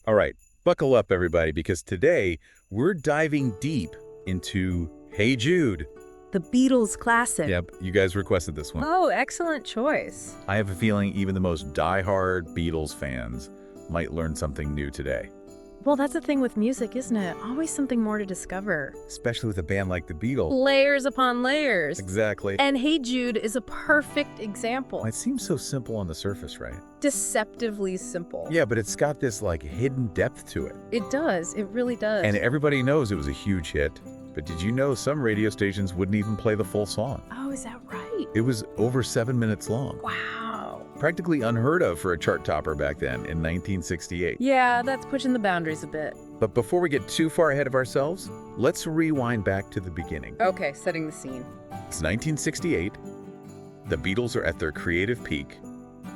All right, buckle up, everybody, because today we're diving deep into Hey Jude. The Beatles classic. Yep, you guys requested this one. Oh, excellent choice. I have a feeling even the most die-hard Beatles fans might learn something new today. Well, that's the thing with music, isn't it? Always something more to discover. Especially with a band like the Beatles. Layers upon layers. Exactly. And Hey Jude is a perfect example. It seems so simple on the surface, right? Deceptively simple. Yeah, but it's got this, hidden depth to it. It does. It really does. And everybody knows it was a huge hit. But did you know some radio stations wouldn't even play the full song? Oh, is that right? It was over 7 minutes long. Wow. Practically unheard of for a chart topper back then in 1968. Yeah, that's pushing the boundaries a bit. But before we get too far ahead of ourselves, let's rewind back to the beginning. Okay, setting the scene. It's 1968. The Beatles are at their creative peak.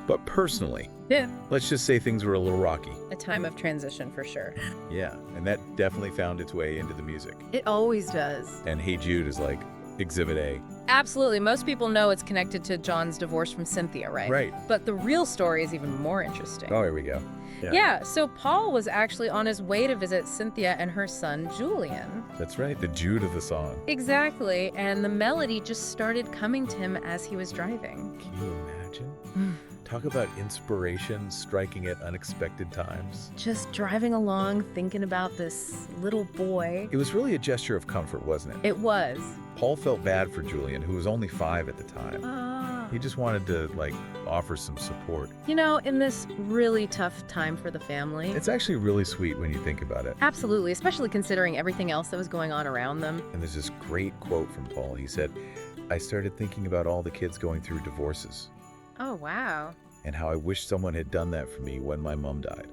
But personally, Yeah. let's just say things were a little rocky. A time of transition for sure. Yeah, and that definitely found its way into the music. It always does. And Hey Jude is like Exhibit A. Absolutely. Most people know it's connected to John's divorce from Cynthia, right? Right. But the real story is even more interesting. Oh, here we go. Yeah, so Paul was actually on his way to visit Cynthia and her son, Julian. That's right, the Jude of the song. Exactly, and the melody just started coming to him as he was driving. Can you imagine? Talk about inspiration striking at unexpected times. Just driving along, thinking about this little boy. It was really a gesture of comfort, wasn't it? It was. Paul felt bad for Julian, who was only 5 at the time. He just wanted to, offer some support. You know, in this really tough time for the family. It's actually really sweet when you think about it. Absolutely, especially considering everything else that was going on around them. And there's this great quote from Paul. He said, "I started thinking about all the kids going through divorces Oh, wow. and how I wish someone had done that for me when my mom died."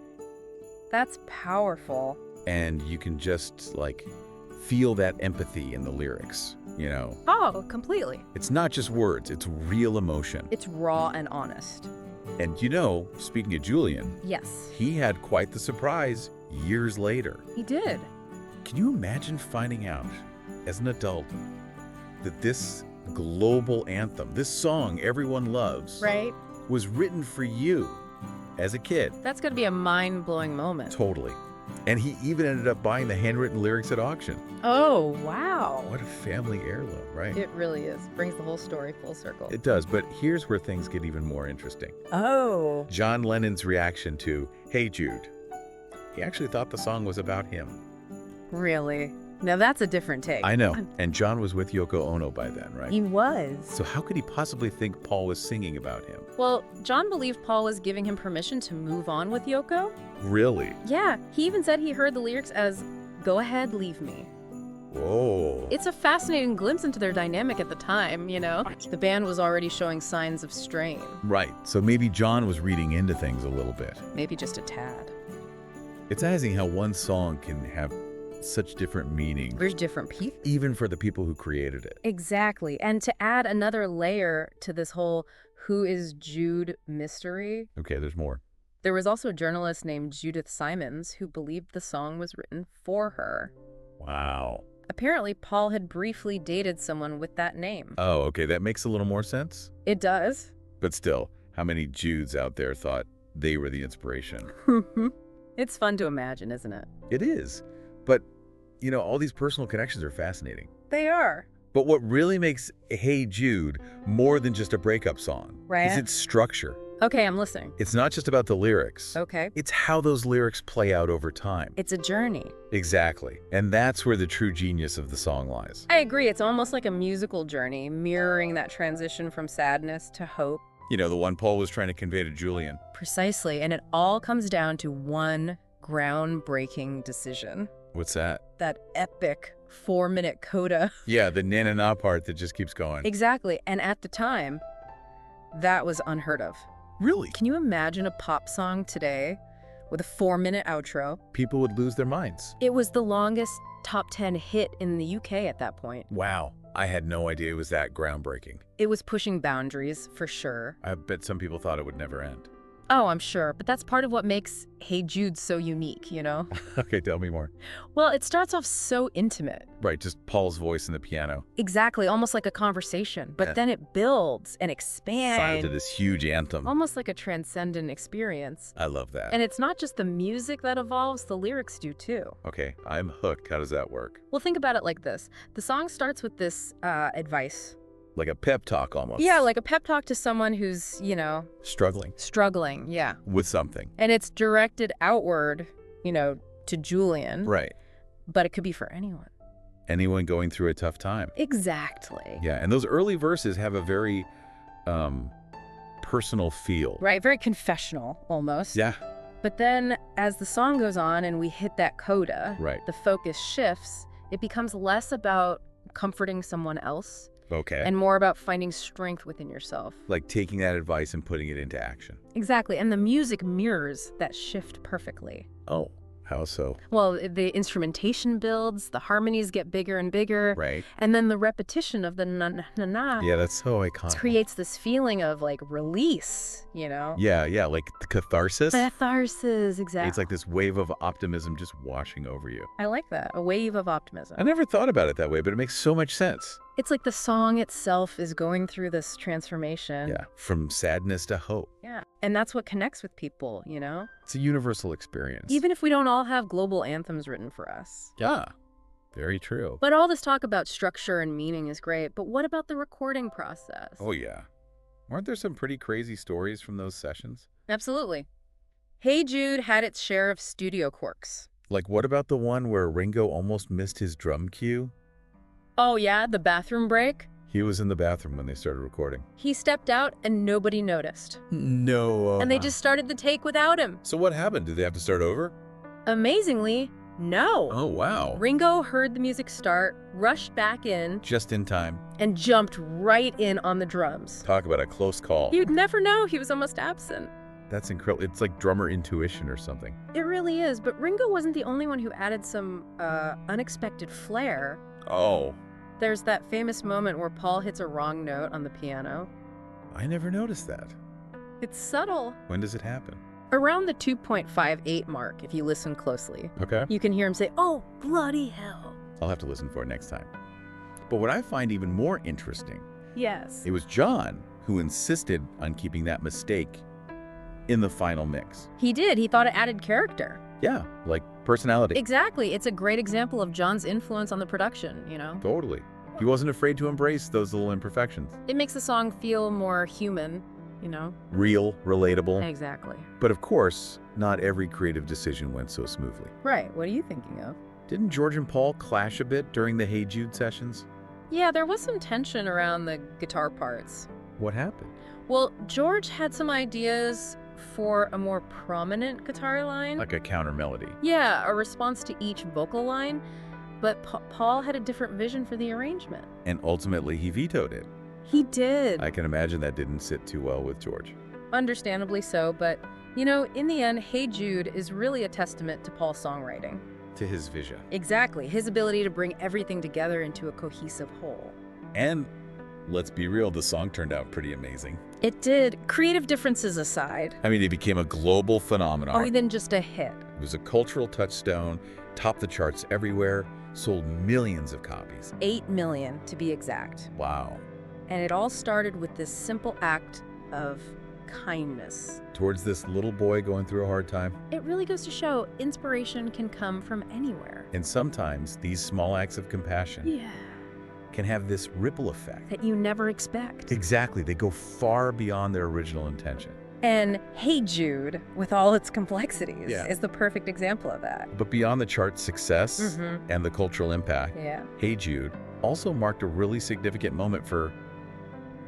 That's powerful. And you can just, feel that empathy in the lyrics, you know? Oh, completely. It's not just words, it's real emotion. It's raw and honest. And speaking of Julian, Yes, he had quite the surprise years later. he did. Can you imagine finding out, as an adult, that this global anthem, this song everyone loves, Right? was written for you as a kid? That's going to be a mind-blowing moment. Totally. And he even ended up buying the handwritten lyrics at auction. Oh, wow. What a family heirloom, right? It really is. Brings the whole story full circle. It does, but here's where things get even more interesting. Oh. John Lennon's reaction to Hey Jude. He actually thought the song was about him. Really? Now that's a different take. I know. And John was with Yoko Ono by then, right? He was. So how could he possibly think Paul was singing about him? Well, John believed Paul was giving him permission to move on with Yoko. Really? Yeah, he even said he heard the lyrics as, "Go ahead, leave me." Whoa. It's a fascinating glimpse into their dynamic at the time, you know? The band was already showing signs of strain. Right. So maybe John was reading into things a little bit. Maybe just a tad. It's amazing how one song can have such different meanings, There's different people. even for the people who created it. Exactly. And to add another layer to this whole who is Jude mystery, Okay, there's more. there was also a journalist named Judith Simons who believed the song was written for her. Wow. Apparently, Paul had briefly dated someone with that name. Oh, okay, that makes a little more sense. It does. But still, how many Judes out there thought they were the inspiration? It's fun to imagine, isn't it? It is. But, all these personal connections are fascinating. They are. But what really makes Hey Jude more than just a breakup song Right. is its structure. Okay, I'm listening. It's not just about the lyrics. Okay. It's how those lyrics play out over time. It's a journey. Exactly. And that's where the true genius of the song lies. I agree. It's almost like a musical journey, mirroring that transition from sadness to hope. The one Paul was trying to convey to Julian. Precisely. And it all comes down to one groundbreaking decision. What's that? That epic 4-minute coda. Yeah, the na-na-na part that just keeps going. Exactly. And at the time, that was unheard of. Really? Can you imagine a pop song today with a 4-minute outro? People would lose their minds. It was the longest top 10 hit in the UK at that point. Wow. I had no idea it was that groundbreaking. It was pushing boundaries, for sure. I bet some people thought it would never end. Oh, I'm sure, but that's part of what makes Hey Jude so unique, you know? Okay, tell me more. Well, it starts off so intimate. Right, just Paul's voice and the piano. Exactly, almost like a conversation. But Yeah. then it builds and Signed to expands, this huge anthem. almost like a transcendent experience. I love that. And it's not just the music that evolves, the lyrics do too. Okay, I'm hooked. How does that work? Well, think about it like this. The song starts with this advice. Like a pep talk almost. Yeah, like a pep talk to someone who's, struggling, yeah. With something. And it's directed outward, to Julian. Right. But it could be for anyone. Anyone going through a tough time. Exactly. Yeah, and those early verses have a very personal feel. Right, very confessional almost. Yeah. But then as the song goes on and we hit that coda, Right. the focus shifts. It becomes less about comforting someone else Okay. and more about finding strength within yourself. Like taking that advice and putting it into action. Exactly, and the music mirrors that shift perfectly. Oh, how so? Well, the instrumentation builds, the harmonies get bigger and bigger, Right. and then the repetition of the na-na-na-na Yeah, that's so iconic. creates this feeling of, like, release, Yeah, like the catharsis. Catharsis, exactly. It's like this wave of optimism just washing over you. I like that, a wave of optimism. I never thought about it that way, but it makes so much sense. It's like the song itself is going through this transformation. Yeah, from sadness to hope. Yeah, and that's what connects with people, It's a universal experience. Even if we don't all have global anthems written for us. Yeah, very true. But all this talk about structure and meaning is great, but what about the recording process? Oh, yeah. Weren't there some pretty crazy stories from those sessions? Absolutely. Hey Jude had its share of studio quirks. Like, what about the one where Ringo almost missed his drum cue? Oh yeah, the bathroom break? He was in the bathroom when they started recording. He stepped out and nobody noticed. No. And they just started the take without him. So what happened? Did they have to start over? Amazingly, no. Oh, wow. Ringo heard the music start, rushed back in, Just in time. and jumped right in on the drums. Talk about a close call. You'd never know he was almost absent. That's incredible. It's like drummer intuition or something. It really is, but Ringo wasn't the only one who added some unexpected flair. Oh, There's that famous moment where Paul hits a wrong note on the piano. I never noticed that. It's subtle. When does it happen? Around the 2.58 mark, if you listen closely, Okay. you can hear him say, "Oh, bloody hell." I'll have to listen for it next time. But what I find even more interesting, Yes. it was John who insisted on keeping that mistake in the final mix. He did. He thought it added character. Yeah, like personality. Exactly. It's a great example of John's influence on the production, Totally. He wasn't afraid to embrace those little imperfections. It makes the song feel more human, Real, relatable. Exactly. But of course, not every creative decision went so smoothly. Right. What are you thinking of? Didn't George and Paul clash a bit during the Hey Jude sessions? Yeah, there was some tension around the guitar parts. What happened? Well, George had some ideas for a more prominent guitar line. Like a counter melody. Yeah, a response to each vocal line. But Paul had a different vision for the arrangement. And ultimately, he vetoed it. He did. I can imagine that didn't sit too well with George. Understandably so, but, in the end, Hey Jude is really a testament to Paul's songwriting. To his vision. Exactly, his ability to bring everything together into a cohesive whole. And let's be real, the song turned out pretty amazing. It did. Creative differences aside. I mean, it became a global phenomenon. More than just a hit. It was a cultural touchstone, topped the charts everywhere, sold millions of copies. 8 million, to be exact. Wow. And it all started with this simple act of kindness. Towards this little boy going through a hard time. It really goes to show inspiration can come from anywhere. And sometimes these small acts of compassion can have this ripple effect. That you never expect. Exactly. They go far beyond their original intention. And Hey Jude, with all its complexities, Yeah. is the perfect example of that. But beyond the chart's success and the cultural impact, Yeah. Hey Jude also marked a really significant moment for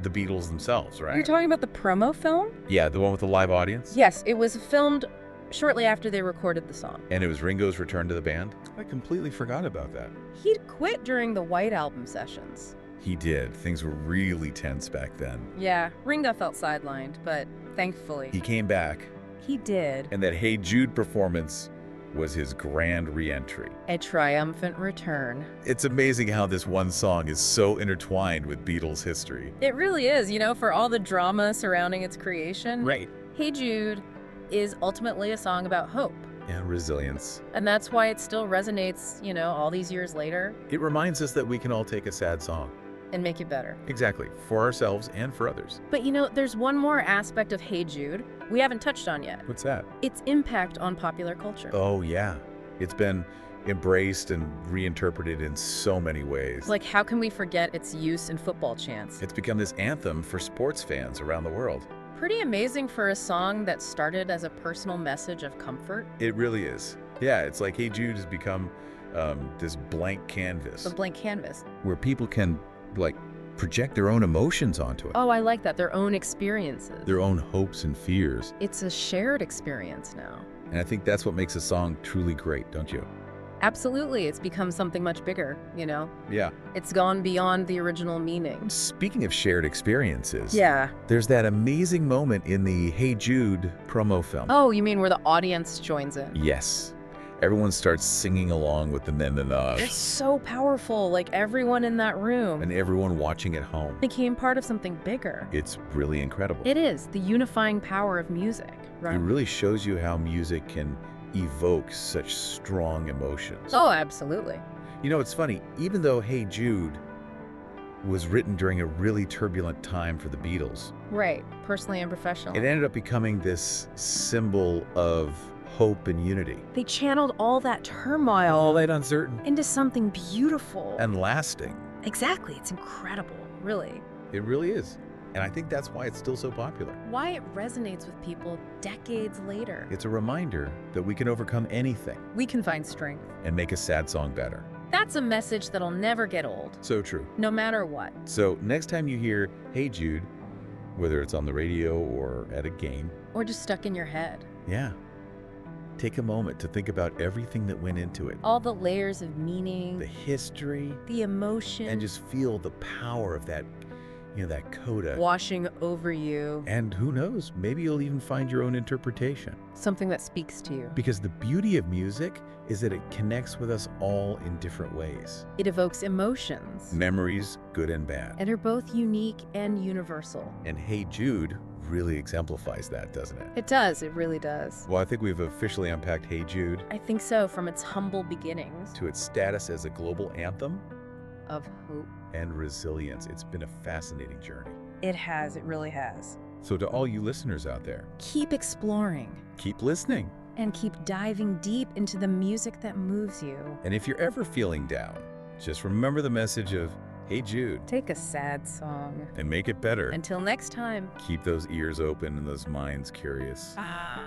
the Beatles themselves, right? You're talking about the promo film? Yeah, the one with the live audience? Yes, it was filmed shortly after they recorded the song. And it was Ringo's return to the band? I completely forgot about that. He'd quit during the White Album sessions. He did. Things were really tense back then. Yeah, Ringo felt sidelined, but thankfully, He came back, he did. and that Hey Jude performance was his grand re-entry. A triumphant return. It's amazing how this one song is so intertwined with Beatles history. It really is, for all the drama surrounding its creation. Right. Hey Jude is ultimately a song about hope. And resilience. And that's why it still resonates, all these years later, It reminds us that we can all take a sad song. and make it better. Exactly. For ourselves and for others. But there's one more aspect of Hey Jude we haven't touched on yet. What's that? Its impact on popular culture. Oh, yeah. It's been embraced and reinterpreted in so many ways. Like, how can we forget its use in football chants? It's become this anthem for sports fans around the world. Pretty amazing for a song that started as a personal message of comfort. It really is. Yeah, it's like Hey Jude has become this blank canvas. The blank canvas. Where people can, project their own emotions onto it. Oh, I like that. Their own experiences. Their own hopes and fears. It's a shared experience now. And I think that's what makes a song truly great, don't you? Absolutely. It's become something much bigger, Yeah. It's gone beyond the original meaning. Speaking of shared experiences, Yeah. there's that amazing moment in the Hey Jude promo film. Oh, you mean where the audience joins in? Yes. Everyone starts singing along with the men and It's so powerful. Like, everyone in that room and everyone watching at home. became part of something bigger. It's really incredible. It is the unifying power of music, right? It really shows you how music can evoke such strong emotions. Oh, absolutely. It's funny, even though Hey Jude was written during a really turbulent time for the Beatles, Right. Personally and professionally. it ended up becoming this symbol of hope and unity. They channeled all that turmoil All that uncertain into something beautiful. and lasting. Exactly. It's incredible, really. It really is. And I think that's why it's still so popular. Why it resonates with people decades later. It's a reminder that we can overcome anything We can find strength. and make a sad song better. That's a message that'll never get old, So true. no matter what. So next time you hear Hey Jude, whether it's on the radio or at a game, Or just stuck in your head. yeah, take a moment to think about everything that went into it. All the layers of meaning, The history, the emotion, and just feel the power of that, that coda. washing over you. And who knows, maybe you'll even find your own interpretation. Something that speaks to you. Because the beauty of music is that it connects with us all in different ways. It evokes emotions. Memories, good and bad. And are both unique and universal. And Hey Jude really exemplifies that, doesn't it? It does. It really does. Well, I think we've officially unpacked Hey Jude I think so, from its humble beginnings to its status as a global anthem of hope. and resilience. It's been a fascinating journey. It has. It really has. So to all you listeners out there, Keep exploring keep listening. and keep diving deep into the music that moves you. And if you're ever feeling down, just remember the message of Hey Jude Take a sad song. and make it better. Until next time. Keep those ears open and those minds curious. Ah.